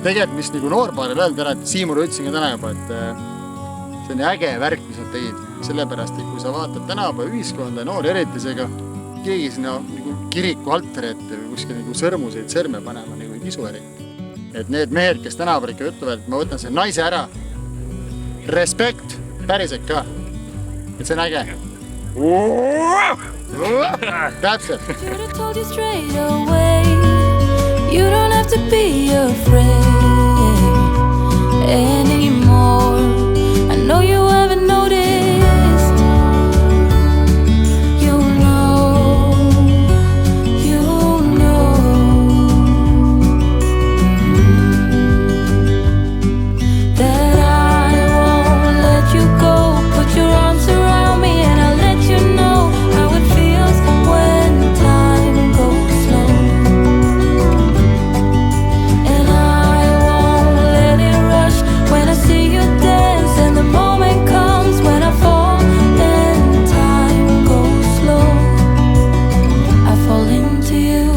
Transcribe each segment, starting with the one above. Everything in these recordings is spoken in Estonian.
tegelikult mis nagu noorpaaril öelda ära, et Siimule ütlesin ka täna juba, et see on äge värk, mis nad tegid. Sellepärast, et kui sa vaatad tänapäeva ühiskonda ja noori eritisega, keegi sinna nagu kiriku altari ette või kuskil nagu sõrmuseid sõrme panema nagu ei kisu eriti. Et need mehed, kes tänapäeval ikka ütlevad, et ma võtan selle naise ära, respekt, päriselt ka. Et see on äge. Täpselt. You don't have to be afraid anymore. I know you haven't noticed. You know that I won't let you go. Put your arms around me and I'll let you know how it feels when time goes slow. And I won't let it rush when I see you dance. And the moment comes when I fall and time goes slow. I fall into you.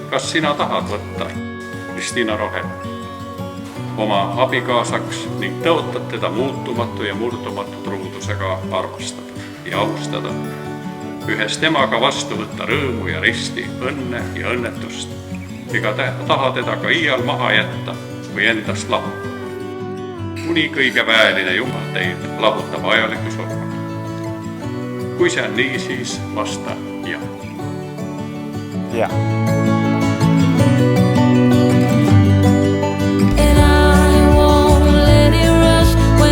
Kas sina tahad võtta Kristiina Rohe oma abikaasaks ning tõotad teda muutumatu ja murdumatu truudusega armastada ja austada, ühes temaga vastu võtta rõõmu ja risti, õnne ja õnnetust, ega taha teda ka iial maha jätta või endast lahutada. Kuni kõige väeline Jumal teid lahutab ajaliku surma. Kui see on nii, siis vasta jah. Jah.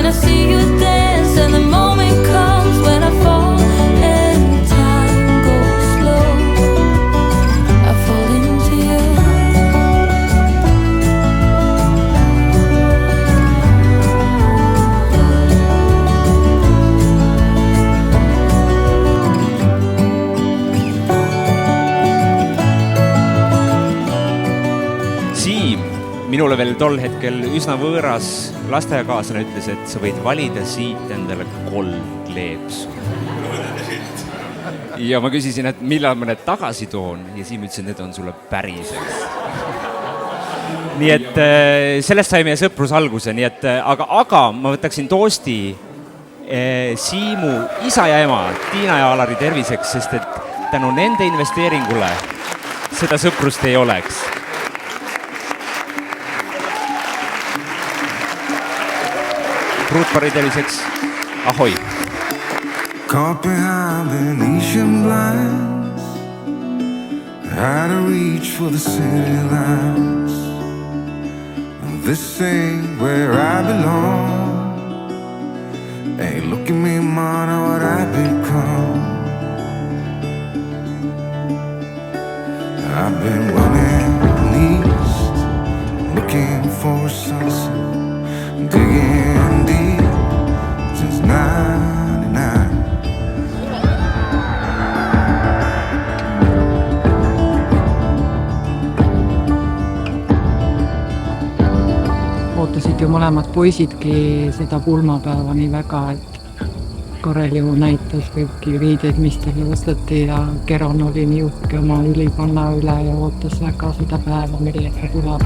I see you dance and the moment comes when I fall and time goes slow. I fall into you. Siim, minule veel tol hetkel üsna võõras lasteaiakaaslane ütles, et sa võid valida siit endale 3 kleepsu. Ja ma küsisin, et millal ma need tagasi toon ja Siim ütles, et need on sulle päriseks. Nii et sellest sai meie sõprus alguse, nii et aga ma võtaksin toosti Siimu isa ja ema, Tiina ja Alari terviseks, sest et tänu nende investeeringule seda sõprust ei oleks. Ruutpari terviseks, ahoi! Caught behind Venetian blinds, had to reach for the city lights. This ain't where I belong. Hey, look at me, man, what I've become. I've been running east, looking for a sunset, digging deep since 99. Ootasid ju mõlemad poisidki seda pulmapäeva nii väga, et Karel ju näitas kõiki videid, mis talle vastati ja Keron oli nii uhke oma ülipanna üle ja ootas väga seda päeva, millega tuleb.